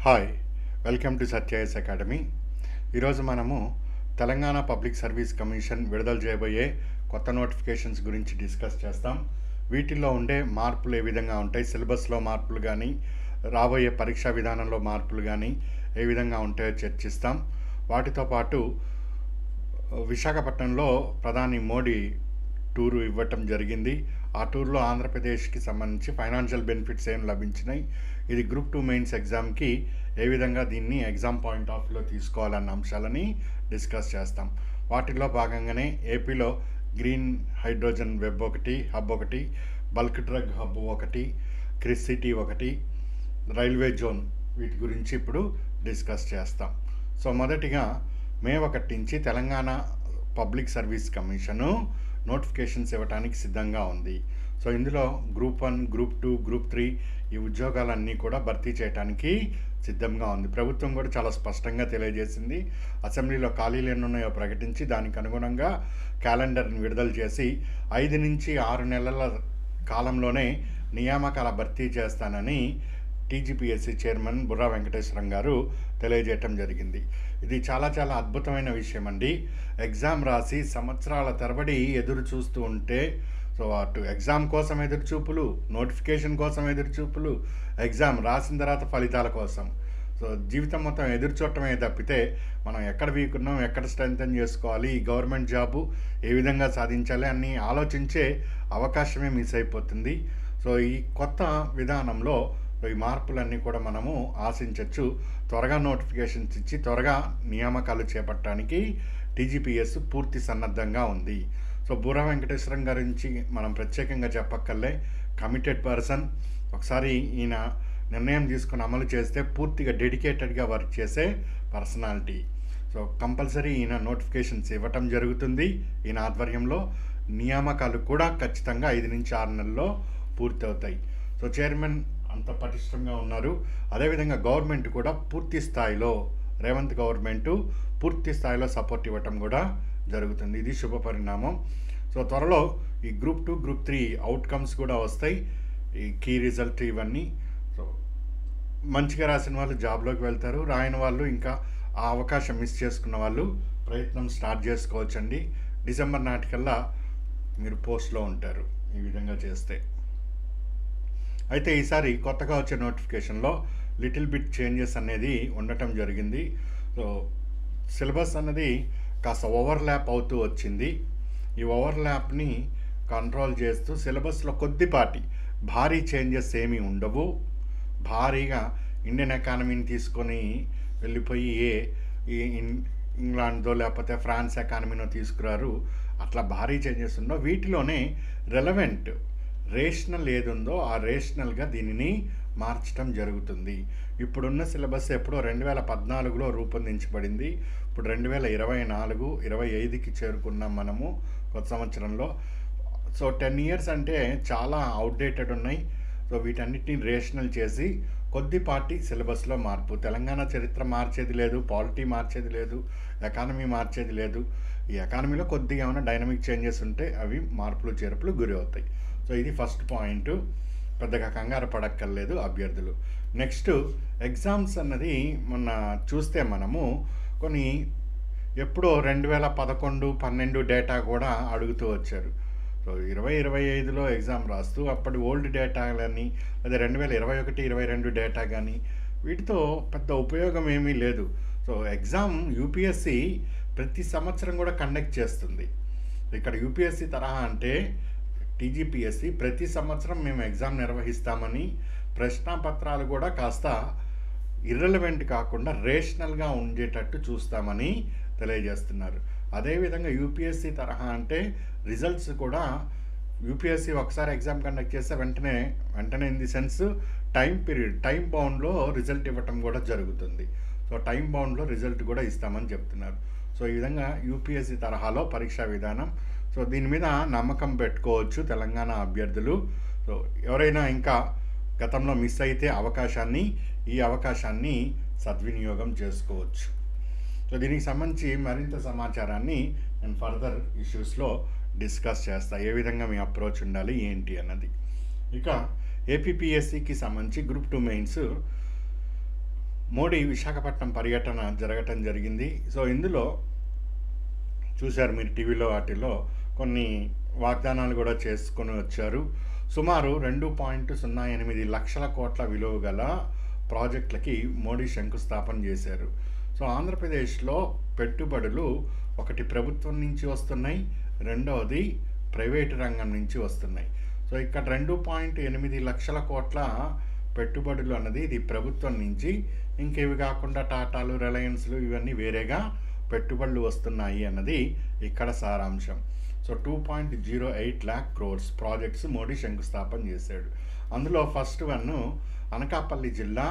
Hi, welcome to Satyas academy. ఈరోజు మనము Telangana public service commission విడుదల చేయబోయే కొత్త నోటిఫికేషన్స్ గురించి డిస్కస్ చేస్తాం. వీటిల్లో ఉండే మార్పులు ఏ విధంగా ఉంటాయి, సిలబస్లో మార్పులు కానీ, రాబోయే పరీక్షా విధానంలో మార్పులు కానీ ఏ విధంగా ఉంటాయో చర్చిస్తాం. వాటితో పాటు విశాఖపట్నంలో ప్రధాని మోడీ టూరు ఇవ్వటం జరిగింది. ఆ టూర్లో ఆంధ్రప్రదేశ్కి సంబంధించి ఫైనాన్షియల్ బెనిఫిట్స్ ఏం లభించినాయి, ఇది గ్రూప్ 2 మెయిన్స్ ఎగ్జామ్కి ఏ విధంగా దీన్ని ఎగ్జామ్ పాయింట్ ఆఫ్ వ్యూలో తీసుకోవాలన్న అంశాలని డిస్కస్ చేస్తాం. వాటిల్లో భాగంగానే ఏపీలో గ్రీన్ హైడ్రోజన్ వెబ్ హబ్ ఒకటి, బల్క్ డ్రగ్ హబ్ ఒకటి, క్రిస్ సిటీ ఒకటి, రైల్వే జోన్, వీటి గురించి ఇప్పుడు డిస్కస్ చేస్తాం. సో మొదటిగా మే 1 నుంచి Telangana public service commission notifications ఇవ్వడానికి సిద్ధంగా ఉంది. సో ఇందులో గ్రూప్ 1, గ్రూప్ 2, గ్రూప్ 3 ఈ ఉద్యోగాలన్నీ కూడా భర్తీ చేయడానికి సిద్ధంగా ఉంది. ప్రభుత్వం కూడా చాలా స్పష్టంగా తెలియజేసింది. అసెంబ్లీలో ఖాళీలు ఎన్ని ఉన్నాయో ప్రకటించి దానికి అనుగుణంగా క్యాలెండర్ని విడుదల చేసి 5 నుంచి 6 నెలల కాలంలోనే నియామకాల భర్తీ చేస్తానని టీజీపీఎస్సీ చైర్మన్ బుర్రా వెంకటేశ్వరం గారు తెలియజేయటం జరిగింది. ఇది చాలా అద్భుతమైన విషయం అండి. ఎగ్జామ్ రాసి సంవత్సరాల తరబడి ఎదురు చూస్తూ ఉంటే, సో అటు ఎగ్జామ్ కోసం ఎదురుచూపులు, నోటిఫికేషన్ కోసం ఎదురుచూపులు, ఎగ్జామ్ రాసిన తర్వాత ఫలితాల కోసం, సో జీవితం మొత్తం ఎదురు చూడటమే తప్పితే మనం ఎక్కడ వీక్ ఉన్నాం, ఎక్కడ స్ట్రెంథెన్ చేసుకోవాలి, ఈ గవర్నమెంట్ జాబు ఏ విధంగా సాధించాలి అని ఆలోచించే అవకాశమే మిస్ అయిపోతుంది. సో ఈ కొత్త విధానంలో ఈ మార్పులన్నీ కూడా మనము ఆశించవచ్చు. త్వరగా నోటిఫికేషన్స్ ఇచ్చి త్వరగా నియామకాలు చేపట్టడానికి టీజీపీఎస్ పూర్తి సన్నద్ధంగా ఉంది. సో బుర్రా వెంకటేశ్వరం గురించి మనం ప్రత్యేకంగా చెప్పక్కర్లే. Committed person. ఒకసారి ఈయన నిర్ణయం తీసుకుని అమలు చేస్తే పూర్తిగా డెడికేటెడ్గా వర్క్ చేసే పర్సనాలిటీ. సో కంపల్సరీ ఈయన నోటిఫికేషన్స్ ఇవ్వటం జరుగుతుంది. ఈయన ఆధ్వర్యంలో నియామకాలు కూడా ఖచ్చితంగా 5 నుంచి 6 నెలల్లో పూర్తవుతాయి. సో చైర్మన్ అంత పటిష్టంగా ఉన్నారు. అదేవిధంగా గవర్నమెంట్ కూడా పూర్తి స్థాయిలో, రేవంత్ గవర్నమెంటు పూర్తి స్థాయిలో సపోర్ట్ ఇవ్వటం కూడా జరుగుతుంది. ఇది శుభ పరిణామం. సో త్వరలో ఈ గ్రూప్ 2, గ్రూప్ 3 అవుట్కమ్స్ కూడా వస్తాయి, ఈ కీ రిజల్ట్ ఇవన్నీ. సో మంచిగా రాసిన వాళ్ళు జాబ్లోకి వెళ్తారు, రాయని వాళ్ళు ఇంకా ఆ అవకాశం మిస్ చేసుకున్న వాళ్ళు ప్రయత్నం స్టార్ట్ చేసుకోవచ్చండి. డిసెంబర్ నాటికల్లా మీరు పోస్ట్లో ఉంటారు ఈ విధంగా చేస్తే. అయితే ఈసారి కొత్తగా వచ్చే నోటిఫికేషన్లో లిటిల్ బిట్ చేంజెస్ అనేది ఉండటం జరిగింది. సో సిలబస్ అన్నది కాస్త ఓవర్లాప్ అవుతూ వచ్చింది. ఈ ఓవర్లాప్ని కంట్రోల్ చేస్తూ సిలబస్లో కొద్దిపాటి భారీ చేంజెస్ ఏమీ ఉండవు. భారీగా ఇండియన్ ఎకానమీని తీసుకొని వెళ్ళిపోయి ఇంగ్లాండ్దో లేకపోతే ఫ్రాన్స్ ఎకానమీనో తీసుకురారు. అట్లా భారీ చేంజెస్ ఉండవు. వీటిలోనే రెలవెంట్ రేషనల్ ఏది ఉందో ఆ రేషనల్గా దీనిని మార్చడం జరుగుతుంది. ఇప్పుడున్న సిలబస్ ఎప్పుడో 2014లో రూపొందించబడింది. ఇప్పుడు 2024, 25కి చేరుకున్నాం మనము కొత్త సంవత్సరంలో. సో 10 ఇయర్స్ అంటే చాలా అవుట్డేటెడ్ ఉన్నాయి. సో వీటన్నిటిని రేషనల్ చేసి కొద్దిపాటి సిలబస్లో మార్పు. తెలంగాణ చరిత్ర మార్చేది లేదు, పాలిటీ మార్చేది లేదు, ఎకానమీ మార్చేది లేదు. ఈ ఎకానమీలో కొద్దిగా ఏమైనా డైనమిక్ చేంజెస్ ఉంటే అవి మార్పులు చేర్పులు గురి అవుతాయి. సో ఇది ఫస్ట్ పాయింట్. పెద్దగా కంగారు పడక్కర్లేదు అభ్యర్థులు. నెక్స్ట్ ఎగ్జామ్స్ అన్నది మొన్న చూస్తే మనము కొన్ని ఎప్పుడో 2011, 12 డేటా కూడా అడుగుతూ వచ్చారు. సో 2025లో ఎగ్జామ్ రాస్తూ అప్పటి ఓల్డ్ డేటాలని, అదే 2021, 22 డేటా కానీ వీటితో పెద్ద ఉపయోగం ఏమీ లేదు. సో ఎగ్జామ్ యూపీఎస్సి ప్రతి సంవత్సరం కూడా కండక్ట్ చేస్తుంది. ఇక్కడ యూపీఎస్సి తరహా అంటే టీజీపీఎస్సీ ప్రతి సంవత్సరం మేము ఎగ్జామ్ నిర్వహిస్తామని, ప్రశ్నాపత్రాలు కూడా కాస్త ఇర్రెలవెంట్ కాకుండా రేషనల్గా ఉండేటట్టు చూస్తామని తెలియజేస్తున్నారు. అదేవిధంగా యూపీఎస్సీ తరహా అంటే రిజల్ట్స్ కూడా యూపీఎస్సీ ఒకసారి ఎగ్జామ్ కండక్ట్ చేస్తే వెంటనే ఇన్ ది సెన్స్ టైం బౌండ్లో రిజల్ట్ ఇవ్వటం కూడా జరుగుతుంది. సో టైం బౌండ్లో రిజల్ట్ కూడా ఇస్తామని చెప్తున్నారు. సో ఈ విధంగా యూపీఎస్సీ తరహాలో పరీక్షా విధానం. సో దీని మీద నమ్మకం పెట్టుకోవచ్చు తెలంగాణ అభ్యర్థులు. సో ఎవరైనా ఇంకా గతంలో మిస్ అయితే ఈ అవకాశాన్ని సద్వినియోగం చేసుకోవచ్చు. సో దీనికి సంబంధించి మరింత సమాచారాన్ని నేను ఫర్దర్ ఇష్యూస్లో డిస్కస్ చేస్తా, ఏ విధంగా మీ అప్రోచ్ ఉండాలి ఏంటి అన్నది. ఇక ఏపీపీఎస్సీకి సంబంధించి గ్రూప్ 2 మెయిన్స్ మోడీ విశాఖపట్నం పర్యటన జరగటం జరిగింది. సో ఇందులో చూశారు మీరు టీవీలో వాటిల్లో కొన్ని వాగ్దానాలు కూడా చేసుకొని వచ్చారు. సుమారు 2.08 లక్షల కోట్ల విలువ గల ప్రాజెక్టులకి మోడీ శంకుస్థాపన చేశారు. సో ఆంధ్రప్రదేశ్లో పెట్టుబడులు ఒకటి ప్రభుత్వం నుంచి వస్తున్నాయి, రెండవది ప్రైవేటు రంగం నుంచి వస్తున్నాయి. సో ఇక్కడ 2.8 లక్షల కోట్ల పెట్టుబడులు అన్నది ఇది ప్రభుత్వం నుంచి, ఇంకేవి కాకుండా టాటాలు, రిలయన్స్లు ఇవన్నీ వేరేగా పెట్టుబడులు వస్తున్నాయి అన్నది ఇక్కడ సారాంశం. So 2.08 lakh crores projects Modi శంకుస్థాపన చేశాడు. అందులో ఫస్ట్ వన్ అనకాపల్లి జిల్లా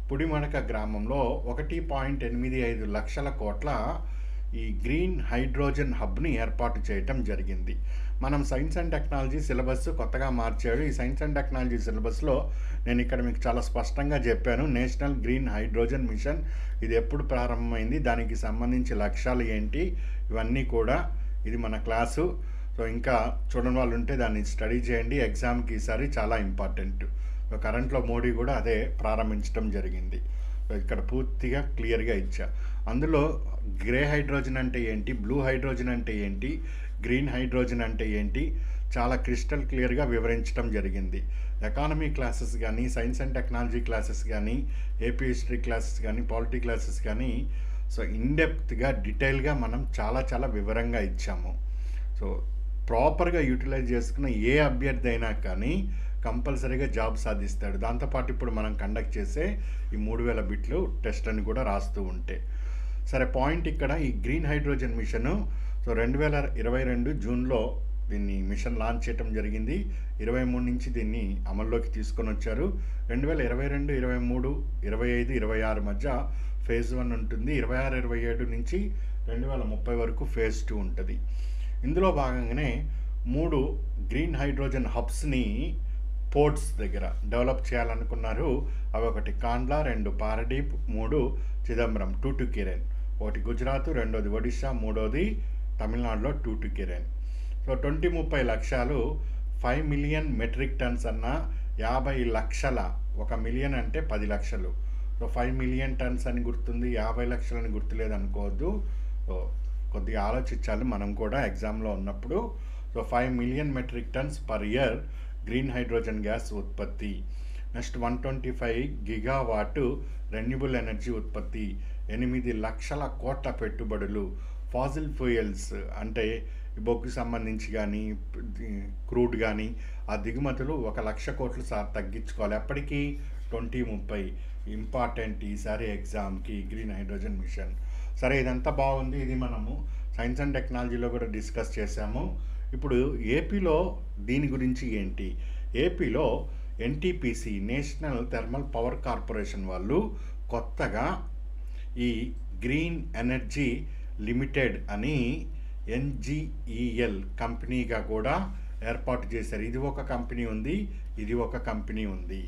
పుడిమడక గ్రామంలో 1.85 లక్షల కోట్ల ఈ గ్రీన్ హైడ్రోజన్ హబ్ని ఏర్పాటు చేయటం జరిగింది. మనం సైన్స్ అండ్ టెక్నాలజీ సిలబస్ కొత్తగా మార్చాడు. ఈ సైన్స్ అండ్ టెక్నాలజీ సిలబస్లో నేను ఇక్కడ మీకు చాలా స్పష్టంగా చెప్పాను. నేషనల్ గ్రీన్ హైడ్రోజన్ మిషన్ ఇది ఎప్పుడు ప్రారంభమైంది, దానికి సంబంధించి లక్ష్యాలు ఏంటి, ఇవన్నీ కూడా ఇది మన క్లాసు. సో ఇంకా చూడని వాళ్ళు ఉంటే దాన్ని స్టడీ చేయండి, ఎగ్జామ్కి ఈసారి చాలా ఇంపార్టెంట్. కరెంట్లో మోడీ కూడా అదే ప్రారంభించడం జరిగింది. ఇక్కడ పూర్తిగా క్లియర్గా ఇచ్చా. అందులో గ్రే హైడ్రోజన్ అంటే ఏంటి, బ్లూ హైడ్రోజన్ అంటే ఏంటి, గ్రీన్ హైడ్రోజన్ అంటే ఏంటి చాలా క్రిస్టల్ క్లియర్గా వివరించడం జరిగింది. ఎకానమీ క్లాసెస్ కానీ, సైన్స్ అండ్ టెక్నాలజీ క్లాసెస్ కానీ, ఏపీ హిస్టరీ క్లాసెస్ కానీ, పాలిటీ క్లాసెస్ కానీ సో ఇన్డెప్త్గా డీటెయిల్గా మనం చాలా వివరంగా ఇచ్చాము. సో ప్రాపర్గా యూటిలైజ్ చేసుకున్న ఏ అభ్యర్థి అయినా కానీ కంపల్సరీగా జాబ్ సాధిస్తాడు. దాంతోపాటు ఇప్పుడు మనం కండక్ట్ చేసే ఈ 3000 బిట్లు టెస్ట్ అని కూడా రాస్తూ ఉంటే సరే. పాయింట్ ఇక్కడ ఈ గ్రీన్ హైడ్రోజన్ మిషను సో 2022 జూన్లో దీన్ని మిషన్ లాంచ్ చేయడం జరిగింది. 23 నుంచి దీన్ని అమల్లోకి తీసుకొని వచ్చారు. 2022, 23, 25, 26 మధ్య ఫేజ్ 1 ఉంటుంది. 26, 27 నుంచి 2030 వరకు ఫేజ్ 2 ఉంటుంది. ఇందులో భాగంగానే 3 గ్రీన్ హైడ్రోజన్ హబ్స్ని పోర్ట్స్ దగ్గర డెవలప్ చేయాలనుకున్నారు. అవి ఒకటి కాండ్లా, 2 పారడీప్, 3 చిదంబరం, 2 టుకిరెన్, ఒకటి గుజరాత్, రెండోది ఒడిశా, మూడోది తమిళనాడులో 2 టుకిరెన్. సో 2030 లక్ష్యాలు 5 మిలియన్ మెట్రిక్ టన్స్ అన్న 50 లక్షల, 1 మిలియన్ అంటే 10 లక్షలు. సో 5 మిలియన్ టన్స్ అని గుర్తుంది, 50 లక్షలని గుర్తులేదు అనుకోవద్దు. సో కొద్దిగా ఆలోచించాలి మనం కూడా ఎగ్జామ్లో ఉన్నప్పుడు. So 5 million metric tons per year green hydrogen gas ఉత్పత్తి. నెక్స్ట్ 125 గిగావాట్ రెన్యూబుల్ ఎనర్జీ ఉత్పత్తి, 8 లక్షల కోట్ల పెట్టుబడులు. ఫాసిల్ ఫ్యూయల్స్ అంటే బొగ్గు సంబంధించి కానీ, క్రూడ్ కానీ ఆ దిగుమతులు 1 లక్ష కోట్లు తగ్గించుకోవాలి. ఎప్పటికీ 2030 ఇంపార్టెంట్ ఈసారి ఎగ్జామ్కి గ్రీన్ హైడ్రోజన్ మిషన్. సరే ఇదంతా బాగుంది, ఇది మనము సైన్స్ అండ్ టెక్నాలజీలో కూడా డిస్కస్ చేశాము. ఇప్పుడు ఏపీలో దీని గురించి ఏంటి, ఏపీలో NTPC national thermal power corporation వాళ్ళు కొత్తగా ఈ గ్రీన్ ఎనర్జీ లిమిటెడ్ అని ఎన్జీఈఎల్ కంపెనీగా కూడా ఏర్పాటు చేశారు. ఇది ఒక కంపెనీ ఉంది, ఇది ఒక కంపెనీ ఉంది,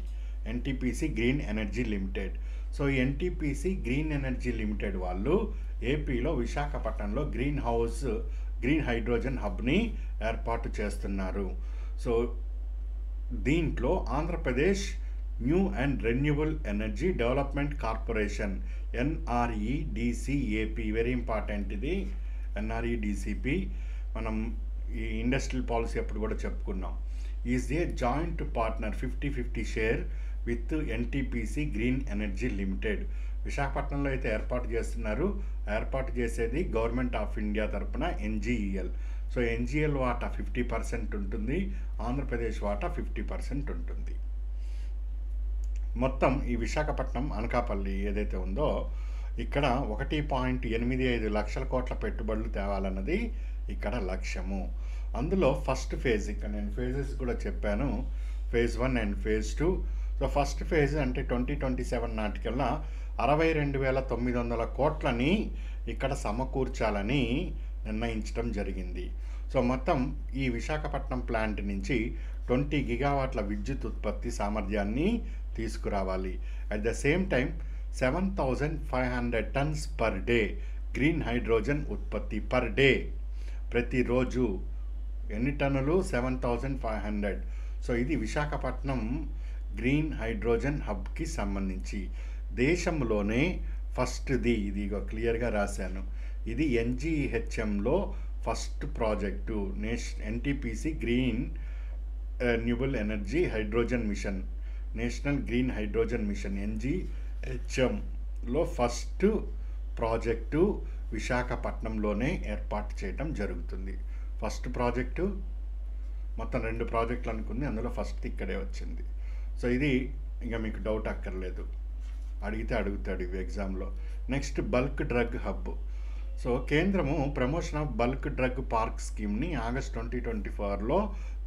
NTPC green energy limited. So ఈ ఎన్టీపీసీ గ్రీన్ ఎనర్జీ లిమిటెడ్ వాళ్ళు ఏపీలో విశాఖపట్నంలో గ్రీన్ హైడ్రోజన్ హబ్ని ఏర్పాటు చేస్తున్నారు. సో దీంట్లో Andhra Pradesh new and renewable energy development corporation NREDCAP, very important ఇది NREDCP. మనం ఈ ఇండస్ట్రియల్ పాలసీ అప్పుడు కూడా చెప్పుకున్నాం. Is a joint partner 50-50 share with NTPC green energy limited. విశాఖపట్నంలో అయితే ఏర్పాటు చేస్తున్నారు, ఏర్పాటు చేసేది గవర్నమెంట్ ఆఫ్ ఇండియా తరపున NGEL. సో NGEL వాటా 50% ఉంటుంది, ఆంధ్రప్రదేశ్ వాటా 50% ఉంటుంది. మొత్తం ఈ విశాఖపట్నం అనకాపల్లి ఏదైతే ఉందో ఇక్కడ 1.85 లక్షల కోట్ల పెట్టుబడులు తేవాలన్నది ఇక్కడ లక్ష్యము. అందులో ఫస్ట్ ఫేజ్, ఇక్కడ నేను ఫేజెస్ కూడా చెప్పాను, phase 1 and phase 2. So first phase అంటే 2027 నాటికల్లా 62,900 కోట్లని ఇక్కడ సమకూర్చాలని నిర్ణయించడం జరిగింది. సో మొత్తం ఈ విశాఖపట్నం ప్లాంట్ నుంచి 20 గిగావాట్ల విద్యుత్ ఉత్పత్తి సామర్థ్యాన్ని తీసుకురావాలి. At the same time 7,500 turns per day green hydrogen ఉత్పత్తి పర్ డే. ప్రతిరోజు ఎన్ని టన్నులు? 7,500. సో ఇది విశాఖపట్నం గ్రీన్ హైడ్రోజన్ హబ్కి సంబంధించి. దేశంలోనే ఫస్ట్ది, ఇది క్లియర్గా రాశాను, ఇది ఎన్జిహెచ్ఎంలో first project NTPC green renewable energy hydrogen mission, national green hydrogen mission ఎన్జిహెచ్ఎంలో ఫస్ట్ ప్రాజెక్టు విశాఖపట్నంలోనే ఏర్పాటు చేయడం జరుగుతుంది. ఫస్ట్ ప్రాజెక్టు, మొత్తం 2 ప్రాజెక్టులు అనుకుంది, అందులో ఫస్ట్ ఇక్కడే వచ్చింది. సో ఇది ఇంకా మీకు డౌట్ అక్కర్లేదు, అడిగితే అడుగుతాడు ఇవి ఎగ్జామ్లో. Next bulk drug hub. So కేంద్రము promotion of bulk drug park స్కీమ్ని ఆగస్ట్ 2024లో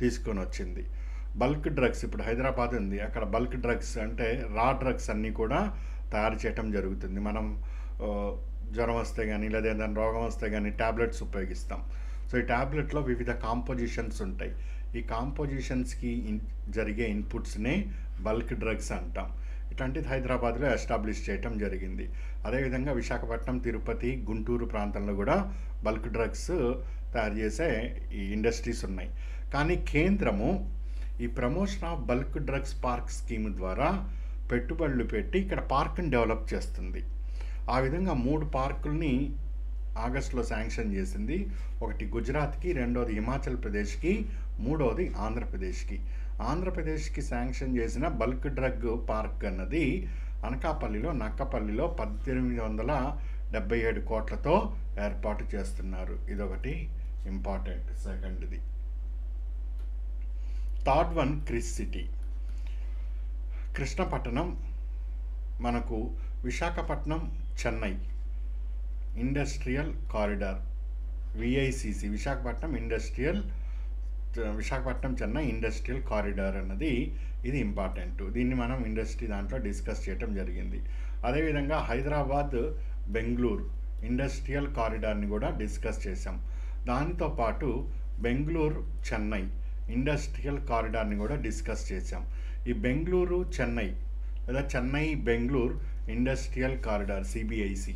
తీసుకొని వచ్చింది. బల్క్ డ్రగ్స్ ఇప్పుడు హైదరాబాద్ ఉంది, అక్కడ బల్క్ డ్రగ్స్ అంటే రా డ్రగ్స్ అన్నీ కూడా తయారు చేయటం జరుగుతుంది. మనం జ్వరం వస్తే కానీ లేదా ఏదైనా రోగం వస్తే కానీ ట్యాబ్లెట్స్ ఉపయోగిస్తాం. సో ఈ ట్యాబ్లెట్లో వివిధ కాంపోజిషన్స్ ఉంటాయి. ఈ కాంపోజిషన్స్కి జరిగే ఇన్పుట్స్నే బల్క్ డ్రగ్స్ అంటాం. ఇట్లాంటిది హైదరాబాద్లో ఎస్టాబ్లిష్ చేయటం జరిగింది. అదేవిధంగా విశాఖపట్నం, తిరుపతి, గుంటూరు ప్రాంతంలో కూడా బల్క్ డ్రగ్స్ తయారు చేసే ఈ ఇండస్ట్రీస్ ఉన్నాయి. కానీ కేంద్రము ఈ promotion of bulk drugs park scheme ద్వారా పెట్టుబడులు పెట్టి ఇక్కడ పార్క్ని డెవలప్ చేస్తుంది. ఆ విధంగా 3 పార్కుల్ని ఆగస్టులో శాంక్షన్ చేసింది. ఒకటి గుజరాత్కి, రెండోది హిమాచల్ ప్రదేశ్కి, మూడవది ఆంధ్రప్రదేశ్కి. ఆంధ్రప్రదేశ్కి శాంక్షన్ చేసిన బల్క్ డ్రగ్ పార్క్ అన్నది అనకాపల్లిలో, నక్కపల్లిలో 1877 కోట్లతో ఏర్పాటు చేస్తున్నారు. ఇదొకటి ఇంపార్టెంట్. సెకండ్ది, third one Kris city. Krishnapatnam మనకు Visakhapatnam, Chennai industrial corridor, VICC, Visakhapatnam Chennai industrial corridor అన్నది ఇది ఇంపార్టెంట్. దీన్ని మనం ఇండస్ట్రీ దాంట్లో డిస్కస్ చేయటం జరిగింది. అదేవిధంగా హైదరాబాద్, బెంగళూరు ఇండస్ట్రియల్ కారిడార్ని కూడా డిస్కస్ చేసాం. దానితో పాటు బెంగళూరు, చెన్నై ఇండస్ట్రియల్ కారిడార్ని కూడా డిస్కస్ చేసాం. ఈ బెంగళూరు, చెన్నై లేదా Chennai Bengaluru industrial corridor CBIC,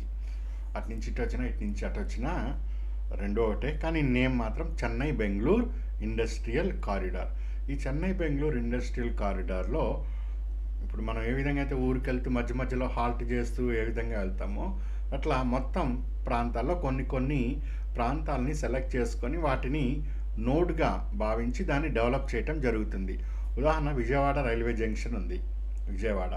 అటు నుంచి ఇటు వచ్చినా ఇటు నుంచి అటు వచ్చినా రెండో ఒకటే, కానీ నేమ్ మాత్రం చెన్నై బెంగళూరు ఇండస్ట్రియల్ కారిడార్. ఈ చెన్నై బెంగళూరు ఇండస్ట్రియల్ కారిడార్లో ఇప్పుడు మనం ఏ విధంగా అయితే ఊరికి వెళ్తూ మధ్య మధ్యలో హాల్ట్ చేస్తూ ఏ విధంగా వెళ్తామో అట్లా మొత్తం ప్రాంతాల్లో కొన్ని ప్రాంతాలని సెలెక్ట్ చేసుకొని వాటిని నోడ్గా భావించి దాన్ని డెవలప్ చేయటం జరుగుతుంది. ఉదాహరణ విజయవాడ రైల్వే జంక్షన్ ఉంది, విజయవాడ.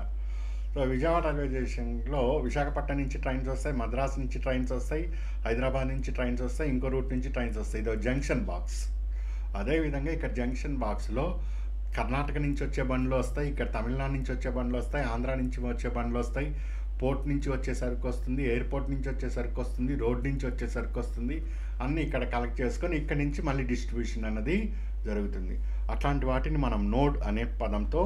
సో విజయవాడ రైల్వే జంక్షన్లో విశాఖపట్నం నుంచి ట్రైన్స్ వస్తాయి, మద్రాసు నుంచి ట్రైన్స్ వస్తాయి, హైదరాబాద్ నుంచి ట్రైన్స్ వస్తాయి, ఇంకో రూట్ నుంచి ట్రైన్స్ వస్తాయి. ఇదో జంక్షన్ బాక్స్. అదేవిధంగా ఇక్కడ జంక్షన్ బాక్స్లో కర్ణాటక నుంచి వచ్చే బండ్లు వస్తాయి, ఇక్కడ తమిళనాడు నుంచి వచ్చే బండ్లు వస్తాయి, ఆంధ్ర నుంచి వచ్చే బండ్లు వస్తాయి, పోర్ట్ నుంచి వచ్చే సరుకు వస్తుంది, ఎయిర్పోర్ట్ నుంచి వచ్చే సరుకు వస్తుంది, రోడ్ నుంచి వచ్చే సరుకు వస్తుంది. అన్నీ ఇక్కడ కలెక్ట్ చేసుకొని ఇక్కడి నుంచి మళ్ళీ డిస్ట్రిబ్యూషన్ అన్నది జరుగుతుంది. అట్లాంటి వాటిని మనం నోడ్ అనే పదంతో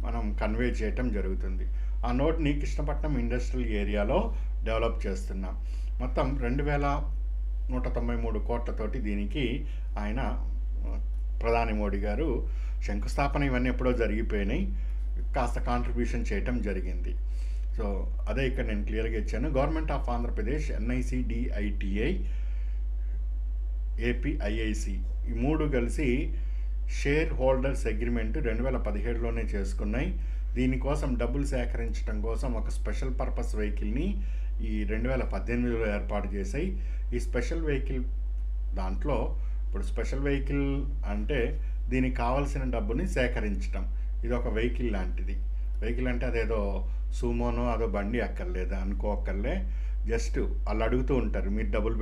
మనం కన్వే చేయటం జరుగుతుంది. ఆ నోడ్ని కృష్ణపట్నం ఇండస్ట్రియల్ ఏరియాలో డెవలప్ చేస్తున్నాం. మొత్తం 2193 కోట్లతోటి దీనికి ఆయన ప్రధాని మోడీ గారు శంకుస్థాపన ఇవన్నీ ఎప్పుడో జరిగిపోయినాయి, కాస్త కాంట్రిబ్యూషన్ చేయటం జరిగింది. సో అదే ఇక్కడ నేను క్లియర్గా ఇచ్చాను. Government of Andhra Pradesh, NIC, DITI, APIIC ఈ 3 కలిసి షేర్ హోల్డర్స్ అగ్రిమెంట్ 2017లోనే చేసుకున్నాయి. దీనికోసం డబ్బులు సేకరించడం కోసం ఒక స్పెషల్ పర్పస్ వెహికల్ని ఈ 2018లో ఏర్పాటు చేశాయి. ఈ స్పెషల్ వెహికల్ దాంట్లో ఇప్పుడు స్పెషల్ వెహికల్ అంటే దీనికి కావాల్సిన డబ్బుని సేకరించడం. ఇది ఒక వెహికల్ లాంటిది. వెహికల్ అంటే అదేదో సూమోనో అదో బండి అక్కర్లేదు అనుకోకర్లే. జస్ట్ వాళ్ళు అడుగుతూ ఉంటారు, మీరు డబ్బులు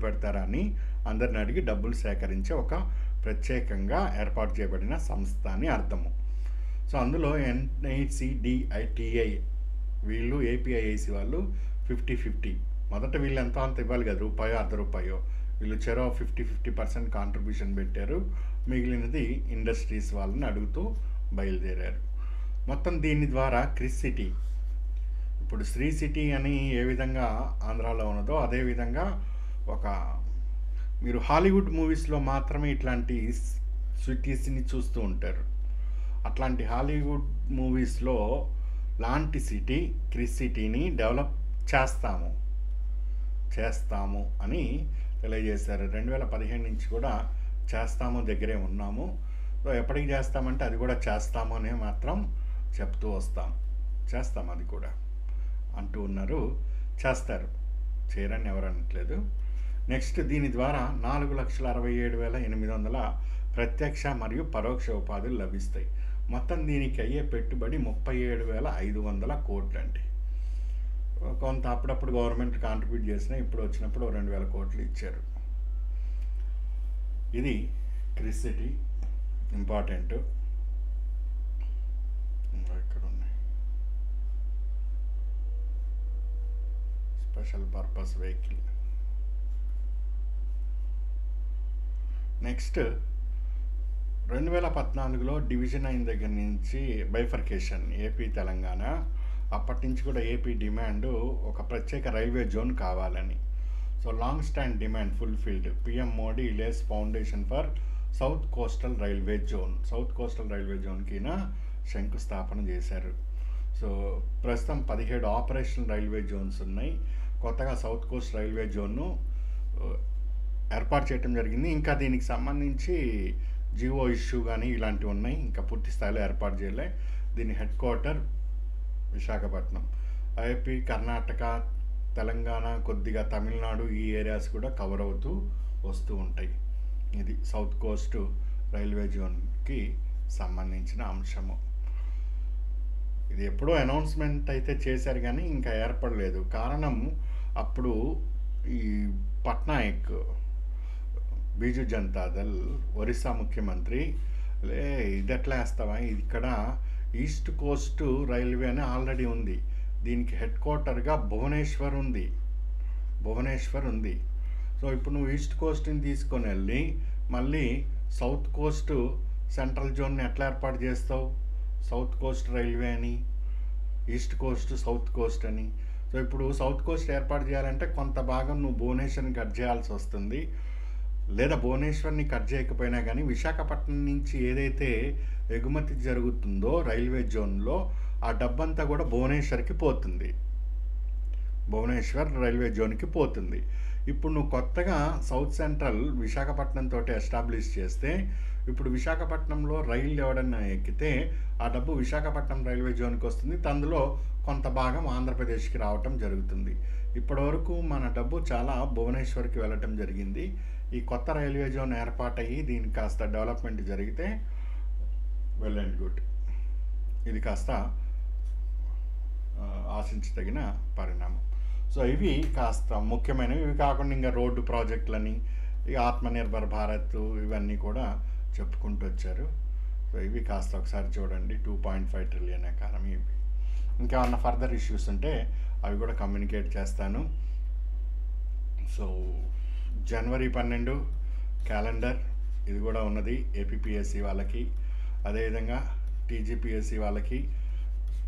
పెడతారా అని అందరిని అడిగి డబ్బులు సేకరించే ఒక ప్రత్యేకంగా ఏర్పాటు చేయబడిన సంస్థ అని అర్థము. సో అందులో ఎన్ఐసి, డిఐటిఐ వీళ్ళు, ఏపీఐఐసి వాళ్ళు 50-50 మొదట వీళ్ళు ఎంతో అంత ఇవ్వాలి కదా, రూపాయో ₹1 వీళ్ళు చెరో 50% కాంట్రిబ్యూషన్ పెట్టారు. మిగిలినది ఇండస్ట్రీస్ వాళ్ళని అడుగుతూ బయలుదేరారు. మొత్తం దీని ద్వారా క్రిస్ సిటీ, ఇప్పుడు శ్రీ సిటీ అని ఏ విధంగా ఆంధ్రాలో ఉన్నదో అదేవిధంగా మీరు హాలీవుడ్ మూవీస్లో మాత్రమే ఇట్లాంటి సిటీస్ని చూస్తూ ఉంటారు. అట్లాంటి హాలీవుడ్ మూవీస్లో లాంటి సిటీ క్రిస్ సిటీని డెవలప్ చేస్తాము అని తెలియజేశారు. 2015 నుంచి కూడా చేస్తాము దగ్గరే ఉన్నాము. సో ఎప్పటికి చేస్తామంటే అది కూడా చేస్తాము అనే మాత్రం చెప్తూ చేస్తాం అది కూడా. అంటూ ఉన్నారు. చేస్తారు, చేయరని ఎవరు అనట్లేదు. నెక్స్ట్, దీని ద్వారా 4,67,800 ప్రత్యక్ష మరియు పరోక్ష ఉపాధులు లభిస్తాయి. మొత్తం దీనికి అయ్యే పెట్టుబడి 37,500 కోట్లు అండి. కొంత అప్పుడప్పుడు గవర్నమెంట్ కాంట్రిబ్యూట్ చేసినా ఇప్పుడు వచ్చినప్పుడు 2,000 కోట్లు ఇచ్చారు. ఇది క్రిస్ సిటీ ఇంపార్టెంట్. ఇక్కడ ఉన్నాయి స్పెషల్ పర్పస్ వెహికల్. నెక్స్ట్, 2014లో డివిజన్ అయిన దగ్గర నుంచి బైఫర్కేషన్ ఏపీ తెలంగాణ, అప్పటి నుంచి కూడా ఏపీ డిమాండ్ ఒక ప్రత్యేక రైల్వే జోన్ కావాలని. So long stand demand fulfilled. PM Modi lays foundation for south coastal railway zone. South coastal railway జోన్కిన శంకుస్థాపన చేశారు. సో ప్రస్తుతం 17 ఆపరేషనల్ రైల్వే జోన్స్ ఉన్నాయి. కొత్తగా సౌత్ కోస్ట్ రైల్వే జోన్ను ఏర్పాటు చేయడం జరిగింది. ఇంకా దీనికి సంబంధించి జియో ఇష్యూ కానీ ఇలాంటివి ఉన్నాయి, ఇంకా పూర్తి స్థాయిలో ఏర్పాటు చేయలే. దీని head quarter Visakhapatnam. AP, Karnataka, Telangana, కొద్దిగా తమిళనాడు ఈ ఏరియాస్ కూడా కవర్ అవుతూ వస్తూ ఉంటాయి. ఇది సౌత్ కోస్ట్ రైల్వే జోన్కి సంబంధించిన అంశము. ఇది ఎప్పుడో అనౌన్స్మెంట్ అయితే చేశారు కానీ ఇంకా ఏర్పడలేదు. కారణం, అప్పుడు ఈ పట్నాయక్, బీజు జనతాదళ్ ఒరిస్సా ముఖ్యమంత్రి, ఇది ఎట్లా వేస్తావా, ఇక్కడ ఈస్ట్ కోస్ట్ రైల్వే అని ఆల్రెడీ ఉంది, దీనికి హెడ్ క్వార్టర్గా భువనేశ్వర్ ఉంది. సో ఇప్పుడు నువ్వు ఈస్ట్ కోస్ట్ని తీసుకొని వెళ్ళి మళ్ళీ సౌత్ కోస్ట్ సెంట్రల్ జోన్ని ఎట్లా ఏర్పాటు చేస్తావు? సౌత్ కోస్ట్ రైల్వే అని, ఈస్ట్ కోస్ట్, సౌత్ కోస్ట్ అని. సో ఇప్పుడు సౌత్ కోస్ట్ ఏర్పాటు చేయాలంటే కొంత భాగం నువ్వు భువనేశ్వర్ని కట్ చేయాల్సి వస్తుంది. లేదా భువనేశ్వర్ని కట్ చేయకపోయినా కానీ విశాఖపట్నం నుంచి ఏదైతే ఎగుమతి జరుగుతుందో రైల్వే జోన్లో ఆ డబ్బంతా కూడా భువనేశ్వర్కి పోతుంది, భువనేశ్వర్ రైల్వే జోన్కి పోతుంది. ఇప్పుడు నువ్వు కొత్తగా సౌత్ సెంట్రల్ విశాఖపట్నం తోటి ఎస్టాబ్లిష్ చేస్తే ఇప్పుడు విశాఖపట్నంలో రైలు ఎవడన్నా ఎక్కితే ఆ డబ్బు విశాఖపట్నం రైల్వే జోన్కి వస్తుంది. అందులో కొంత భాగం ఆంధ్రప్రదేశ్కి రావటం జరుగుతుంది. ఇప్పటివరకు మన డబ్బు చాలా భువనేశ్వర్కి వెళ్ళటం జరిగింది. ఈ కొత్త రైల్వే జోన్ ఏర్పాటయ్యి దీనికి కాస్త డెవలప్మెంట్ జరిగితే వెల్ అండ్ గుడ్. ఇది కాస్త ఆశించదగిన పరిణామం. సో ఇవి కాస్త ముఖ్యమైనవి. ఇవి కాకుండా ఇంకా రోడ్డు ప్రాజెక్టులని, ఇక ఆత్మనిర్భర్ భారత్, ఇవన్నీ కూడా చెప్పుకుంటూ వచ్చారు. సో ఇవి కాస్త ఒకసారి చూడండి. 2.5 ట్రిలియన్ ఎకానమీ. ఇవి ఇంకేమన్నా ఫర్దర్ ఇష్యూస్ ఉంటే అవి కూడా కమ్యూనికేట్ చేస్తాను. సో జనవరి 12 క్యాలెండర్ ఇది కూడా ఉన్నది ఏపీపీఎస్సీ వాళ్ళకి. అదేవిధంగా టీజీపీఎస్సీ వాళ్ళకి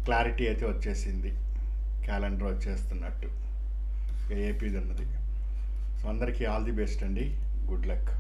క్లారిటీ అయితే వచ్చేసింది, క్యాలెండర్ వచ్చేస్తున్నట్టు. ఏపీది ఉన్నది. సో అందరికీ ఆల్ ది బెస్ట్ అండి. Good luck.